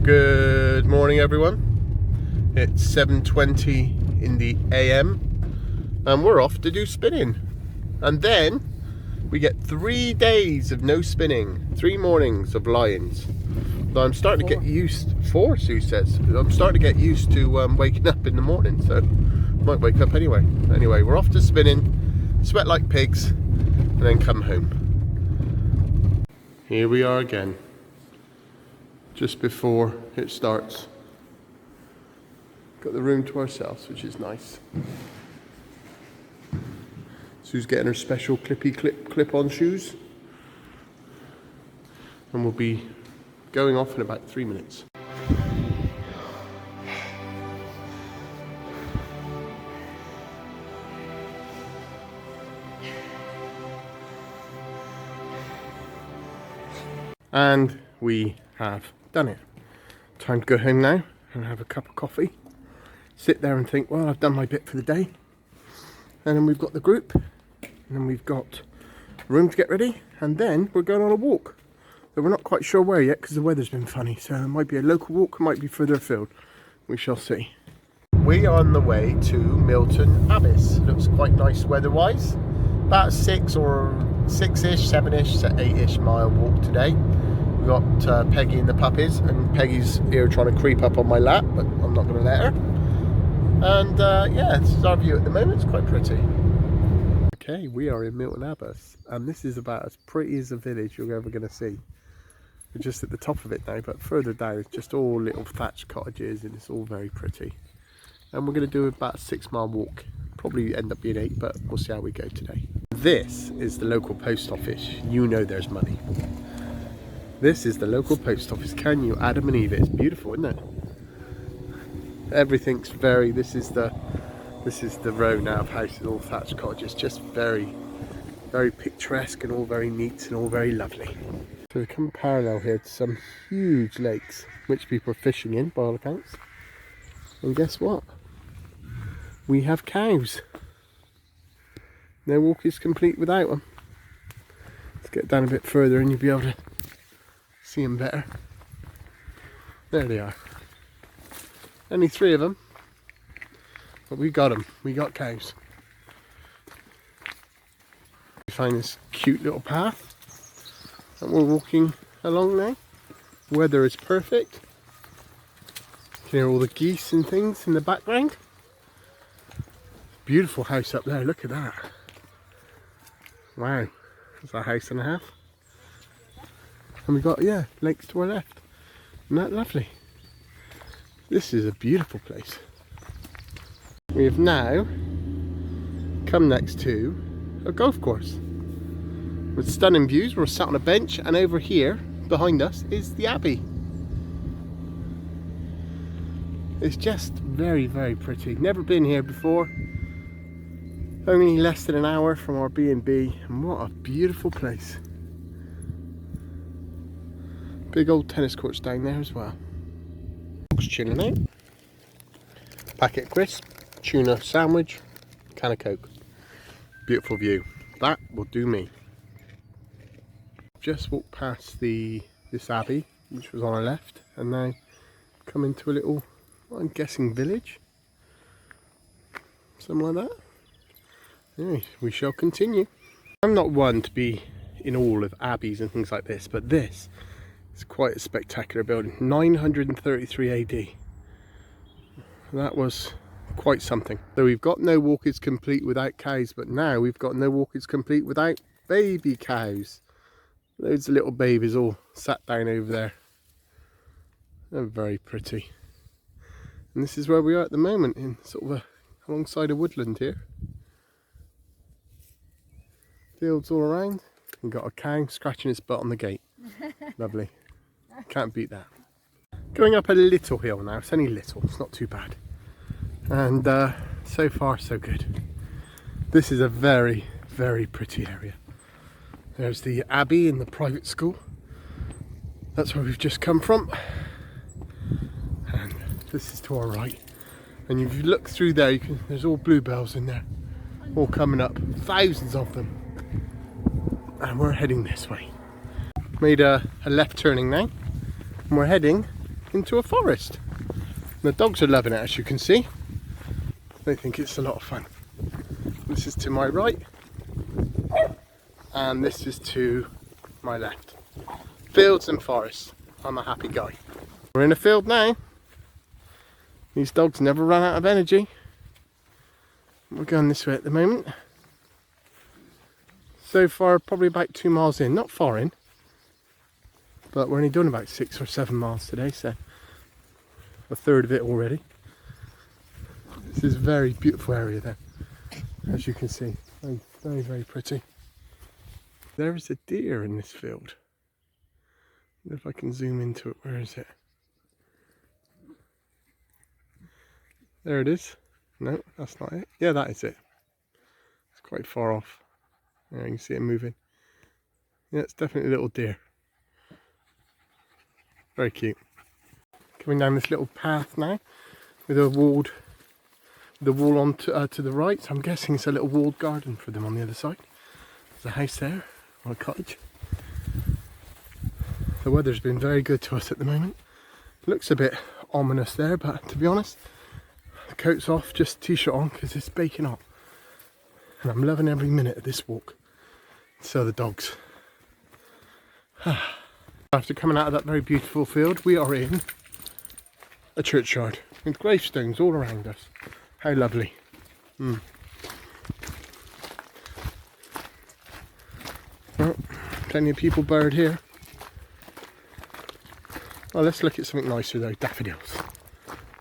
Good morning everyone. It's 7:20 in the AM and we're off to do spinning. And then we get 3 days of no spinning, 3 mornings of lions. So I'm starting to get used, 4 Sue says, I'm starting to get used to waking up in the morning, so I might wake up anyway. Anyway, we're off to spinning, sweat like pigs, and then come home. Here we are again. Just before it starts. Got the room to ourselves, which is nice. Sue's getting her special clip-on shoes. And we'll be going off in about 3 minutes. And we have done it. Time to go home now and have a cup of coffee. Sit there and think, well, I've done my bit for the day. And then we've got the group. And then we've got room to get ready. And then we're going on a walk. But we're not quite sure where yet because the weather's been funny. So it might be a local walk, it might be further afield. We shall see. We are on the way to Milton Abbas. Looks quite nice weather-wise. About 6-ish, 7-ish, 8-ish mile walk today. We've got Peggy and the puppies, and Peggy's here trying to creep up on my lap, but I'm not going to let her. And yeah, this is our view at the moment. It's quite pretty. Okay, we are in Milton Abbas, and this is about as pretty as a village you're ever going to see. We're just at the top of it now, but further down it's just all little thatched cottages, and it's all very pretty. And we're going to do about a 6-mile walk. Probably end up being 8, but we'll see how we go today. This is the local post office. You know there's money. This is the local post office. Can you Adam and Eve it? It's beautiful, isn't it? Everything's very, this is the row now of houses, all thatched cottages, just very picturesque and all very neat and all very lovely. So we come parallel here to some huge lakes which people are fishing in by all accounts. And guess what? We have cows. No walk is complete without them. Let's get down a bit further and you'll be able to see them better. There they are. Only 3 of them, but we got them. We got cows. We find this cute little path that we're walking along now. Weather is perfect. You can hear all the geese and things in the background. Beautiful house up there. Look at that. Wow, that's a house and a half. And we've got, yeah, lakes to our left. Isn't that lovely? This is a beautiful place. We have now come next to a golf course with stunning views. We're sat on a bench, and over here behind us is the Abbey. It's just very pretty. Never been here before. Only less than an hour from our B&B, and what a beautiful place. Big old tennis courts down there as well. Dog's chilling out. Packet of crisp, tuna sandwich, can of Coke. Beautiful view. That will do me. Just walked past this abbey, which was on our left, and now come into a little, I'm guessing, village. Something like that. Anyway, we shall continue. I'm not one to be in all of abbeys and things like this, but this is quite a spectacular building. 933 AD. That was quite something. So we've got no walk is complete without cows, but now we've got no walk is complete without baby cows. Loads of little babies all sat down over there. They're very pretty. And this is where we are at the moment, in sort of alongside a woodland here. Fields all around. We've got a cow scratching its butt on the gate. Lovely. Can't beat that. Going up a little hill now. It's only little. It's not too bad. And so far so good. This is a very pretty area. There's the Abbey and the private school. That's where we've just come from. And this is to our right. And if you look through there, there's all bluebells in there. All coming up. Thousands of them. And we're heading this way. Made a left turning now. And we're heading into a forest. And the dogs are loving it, as you can see. They think it's a lot of fun. This is to my right, and this is to my left. Fields and forests. I'm a happy guy. We're in a field now. These dogs never run out of energy. We're going this way at the moment. So far, probably about 2 miles in. Not far in, but we're only doing about 6 or 7 miles today, so a third of it already. This is a very beautiful area there, as you can see. Very, very, very pretty. There is a deer in this field. I wonder if I can zoom into it. Where is it? There it is. No, that's not it. Yeah, that is it. It's quite far off. Yeah, you can see it moving. Yeah, it's definitely a little deer. Very cute. Coming down this little path now with a walled, the wall on to the right. So I'm guessing it's a little walled garden for them on the other side. There's a house there, or a cottage. The weather's been very good to us at the moment. Looks a bit ominous there, but to be honest, the coat's off, just t-shirt on because it's baking hot. And I'm loving every minute of this walk. So the dogs. After coming out of that very beautiful field, we are in a churchyard with gravestones all around us. How lovely. Well, plenty of people buried here. Well, let's look at something nicer though. Daffodils.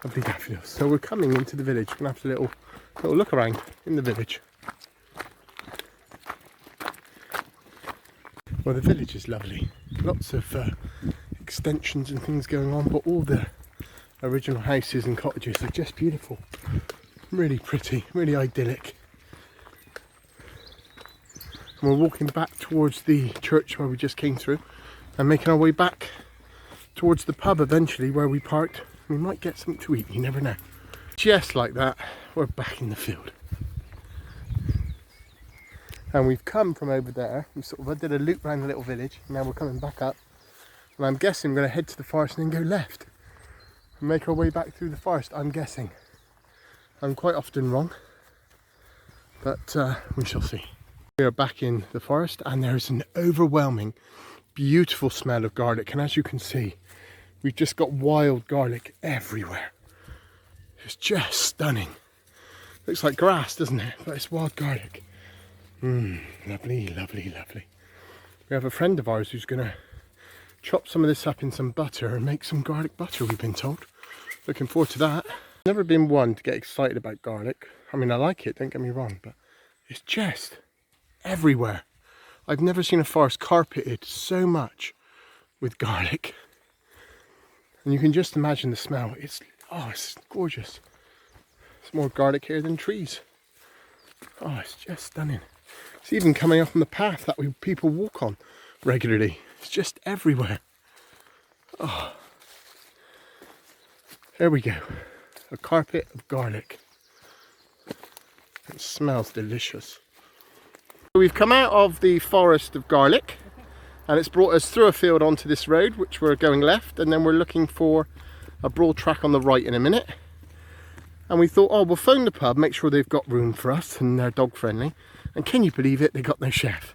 Lovely daffodils. So we're coming into the village. We're going to have a little look around in the village. Well, the village is lovely. Lots of extensions and things going on, but all the original houses and cottages are just beautiful. Really pretty, really idyllic. And we're walking back towards the church where we just came through and making our way back towards the pub eventually where we parked. We might get something to eat, you never know. Just like that, we're back in the field. And we've come from over there. We sort of did a loop around the little village. Now we're coming back up. And I'm guessing we're going to head to the forest and then go left. And make our way back through the forest, I'm guessing. I'm quite often wrong. But we shall see. We are back in the forest and there's an overwhelming, beautiful smell of garlic. And as you can see, we've just got wild garlic everywhere. It's just stunning. Looks like grass, doesn't it? But it's wild garlic. Lovely, lovely, lovely. We have a friend of ours who's going to chop some of this up in some butter and make some garlic butter, we've been told. Looking forward to that. Never been one to get excited about garlic. I mean, I like it, don't get me wrong, but it's just everywhere. I've never seen a forest carpeted so much with garlic. And you can just imagine the smell. It's gorgeous. It's more garlic here than trees. Oh, it's just stunning. It's even coming up on the path that people walk on regularly. It's just everywhere. Oh, there we go. A carpet of garlic. It smells delicious. We've come out of the forest of garlic and it's brought us through a field onto this road, which we're going left, and then we're looking for a broad track on the right in a minute. And we thought, oh, we'll phone the pub, make sure they've got room for us and they're dog friendly. And can you believe it, they got no chef.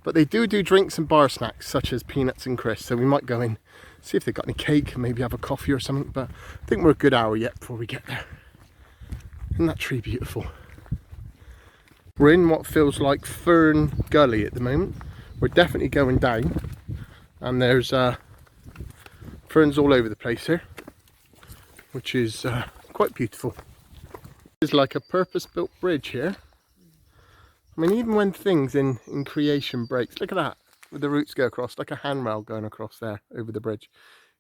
But they do drinks and bar snacks, such as peanuts and crisps. So we might go in, see if they've got any cake, maybe have a coffee or something. But I think we're a good hour yet before we get there. Isn't that tree beautiful? We're in what feels like Fern Gully at the moment. We're definitely going down. And there's ferns all over the place here, which is quite beautiful. It's like a purpose-built bridge here. I mean, even when things in creation breaks, look at that, with the roots go across, like a handrail going across there over the bridge.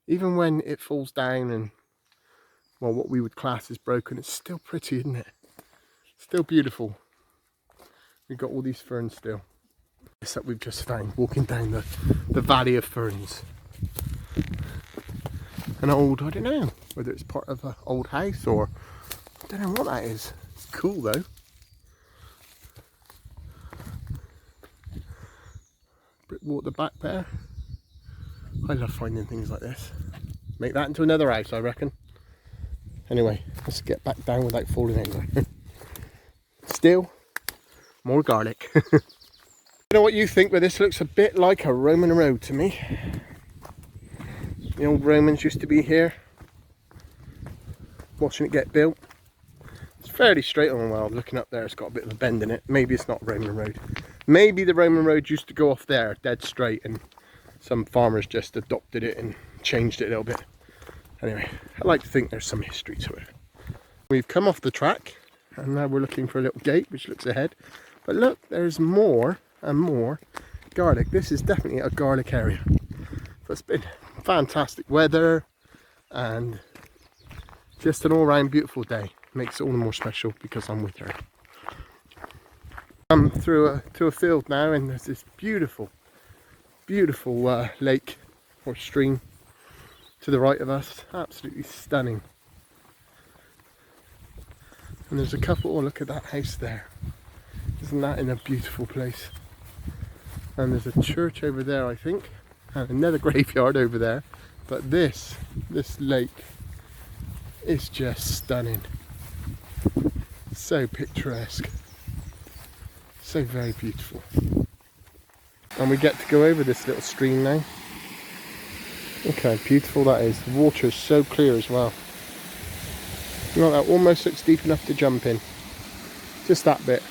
Even when it falls down and, well, what we would class as broken, it's still pretty, isn't it? Still beautiful. We've got all these ferns still. This that we've just found, walking down the valley of ferns. An old, I don't know, whether it's part of an old house or, I don't know what that is. It's cool though. Brick wall at the back there. I love finding things like this. Make that into another house, I reckon. Anyway, let's get back down without falling anywhere. Still, more garlic. I don't know what you think, but this looks a bit like a Roman road to me. The old Romans used to be here, watching it get built. It's fairly straight on. Well, looking up there, it's got a bit of a bend in it. Maybe it's not a Roman road. Maybe the Roman road used to go off there, dead straight, and some farmers just adopted it and changed it a little bit. Anyway, I like to think there's some history to it. We've come off the track, and now we're looking for a little gate which looks ahead. But look, there's more and more garlic. This is definitely a garlic area. So it's been fantastic weather and just an all-round beautiful day. Makes it all the more special because I'm with her. I'm through to a field now, and there's this beautiful lake or stream to the right of us. Absolutely stunning. And there's a couple. Oh, look at that house there. Isn't that in a beautiful place? And there's a church over there, I think, and another graveyard over there. But this lake is just stunning. So picturesque. So very beautiful. And we get to go over this little stream now. Look how beautiful that is. The water is so clear as well. You know, that almost looks deep enough to jump in. Just that bit.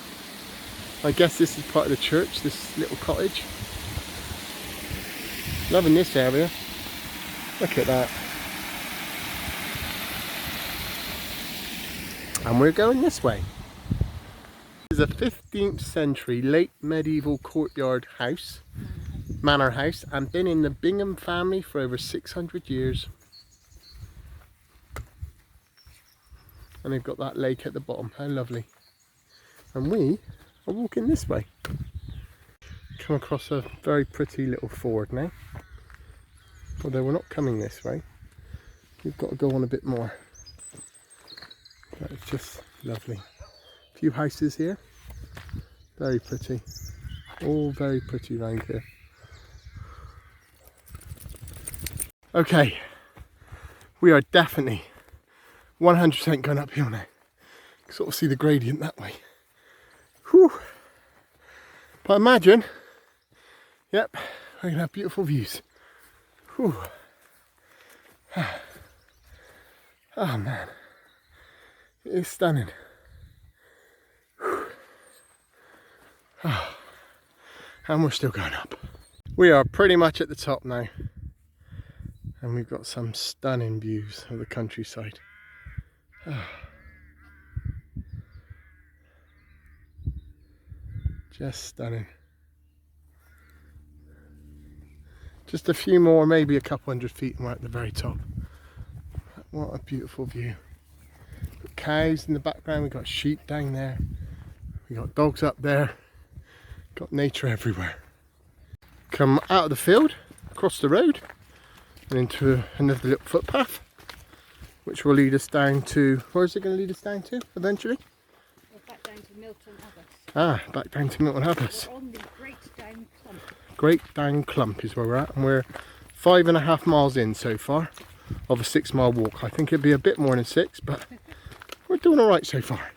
I guess this is part of the church, this little cottage. Loving this area. Look at that. And we're going this way. This is a 15th century late medieval courtyard house, manor house, and been in the Bingham family for over 600 years. And they've got that lake at the bottom. How lovely. And we are walking this way. Come across a very pretty little ford now. Although we're not coming this way. We've got to go on a bit more. But it's just lovely. A few houses here. Very pretty. All very pretty round here. Okay. We are definitely 100% going uphill now. You can sort of see the gradient that way. Whew. But imagine, yep, we're going to have beautiful views. Whew. Oh man, it is stunning. Oh. And we're still going up. We are pretty much at the top now. And we've got some stunning views of the countryside. Oh. Just stunning. Just a few more, maybe a couple hundred feet, and we're at the very top. What a beautiful view. Got cows in the background, we've got sheep down there, we've got dogs up there, got nature everywhere. Come out of the field, across the road, and into another little footpath, which will lead us down to, where is it going to lead us down to eventually? Well, back down to Milton Abbas. Ah, back down to Milton Abbas. We're on the Great Down Clump. Great Down Clump is where we're at, and we're 5.5 miles in so far of a 6-mile walk. I think it'd be a bit more than 6, but we're doing all right so far.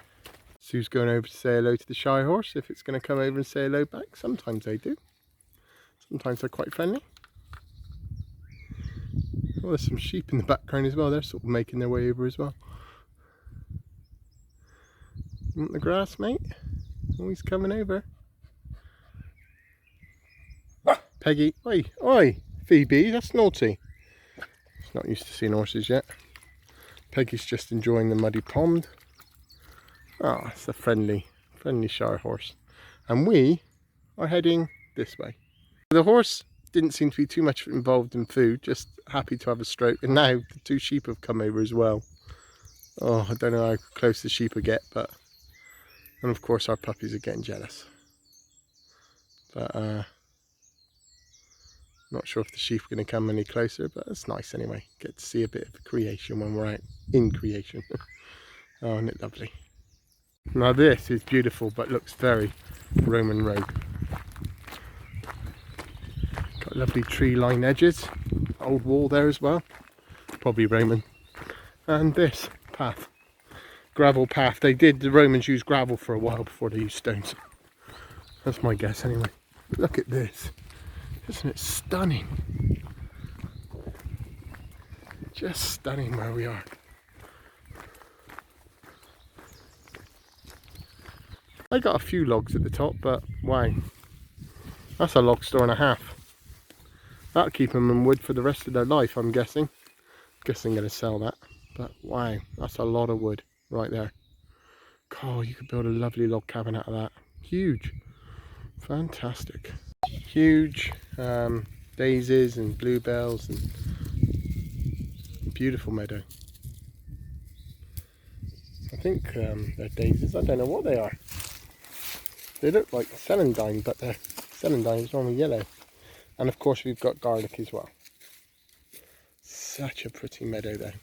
Sue's going over to say hello to the shy horse, if it's going to come over and say hello back. Sometimes they do. Sometimes they're quite friendly. Oh, there's some sheep in the background as well. They're sort of making their way over as well. You want the grass, mate? Oh, he's coming over. Peggy, oi, oi, Phoebe, that's naughty. She's not used to seeing horses yet. Peggy's just enjoying the muddy pond. Ah, oh, it's a friendly Shire horse. And we are heading this way. The horse didn't seem to be too much involved in food, just happy to have a stroke. And now the 2 sheep have come over as well. Oh, I don't know how close the sheep will get, but... And of course our puppies are getting jealous. But, not sure if the sheep are going to come any closer, but it's nice anyway. Get to see a bit of creation when we're out in creation. Oh, isn't it lovely? Now this is beautiful, but looks very Roman road. Got lovely tree-lined edges. Old wall there as well. probably Roman. And this path, gravel path. The Romans used gravel for a while before they used stones. That's my guess anyway. Look at this. Isn't it stunning? Just stunning where we are. I got a few logs at the top, but wow. That's a log store and a half. That'll keep them in wood for the rest of their life, I'm guessing. Guess I'm going to sell that. But wow, that's a lot of wood right there. God, you could build a lovely log cabin out of that. Huge. Fantastic. Huge daisies and bluebells and beautiful meadow. I think they're daisies. I don't know what they are. They look like celandine, but they're celandine is only yellow. And of course we've got garlic as well. Such a pretty meadow there.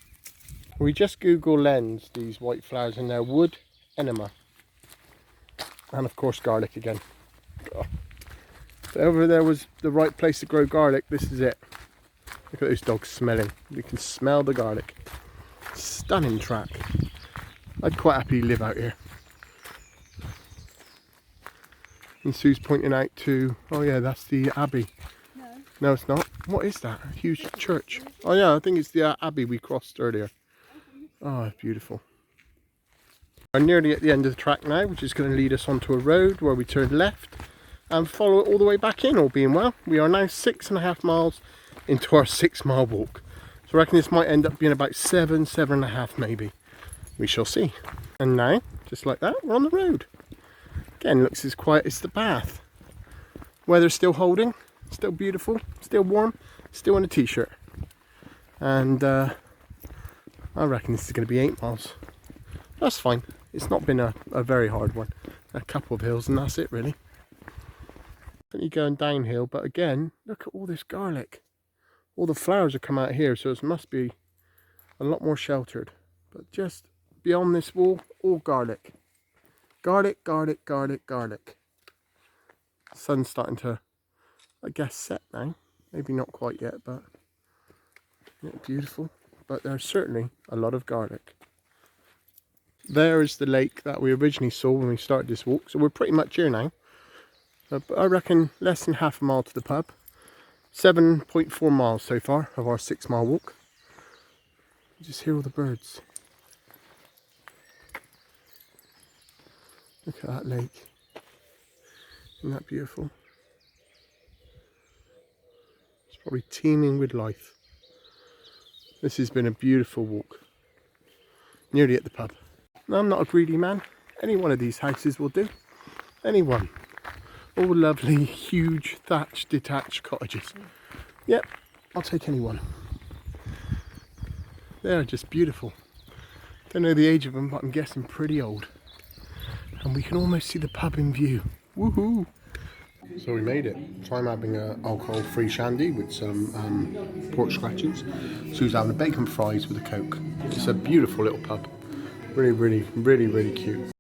We just Google lens these white flowers and they're wood enema. And of course garlic again. Oh. If ever there was the right place to grow garlic, this is it. Look at those dogs smelling. You can smell the garlic. Stunning track. I'd quite happily live out here. And Sue's pointing out to, oh yeah, that's the Abbey. No. No, it's not. What is that? A huge church. Oh yeah, I think it's the Abbey we crossed earlier. Oh, beautiful. We're nearly at the end of the track now, which is going to lead us onto a road where we turn left and follow it all the way back in, all being well. We are now 6.5 miles into our 6-mile walk. So I reckon this might end up being about 7.5 maybe. We shall see. And now, just like that, we're on the road. Again, looks as quiet as the Bath. Weather's still holding, still beautiful, still warm, still in a t-shirt. And I reckon this is going to be 8 miles. That's fine. It's not been a very hard one. A couple of hills and that's it really. Definitely going downhill, but again, look at all this garlic. All the flowers have come out here, so it must be a lot more sheltered. But just beyond this wall, all garlic. Garlic, garlic, garlic, garlic. The sun's starting to, I guess, set now. Maybe not quite yet, but yeah, beautiful. But there's certainly a lot of garlic. There is the lake that we originally saw when we started this walk. So we're pretty much here now. But I reckon less than half a mile to the pub. 7.4 miles so far of our 6-mile walk. You just hear all the birds. Look at that lake. Isn't that beautiful? It's probably teeming with life. This has been a beautiful walk. Nearly at the pub. Now, I'm not a greedy man. Any one of these houses will do. Any one. All lovely, huge, thatched, detached cottages. Yep, I'll take any one. They're just beautiful. Don't know the age of them, but I'm guessing pretty old. And we can almost see the pub in view. Woohoo! So we made it. So I'm having an alcohol-free shandy with some pork scratchings. Sue's having a bacon fries with a Coke. It's a beautiful little pub. Really, really, really, really cute.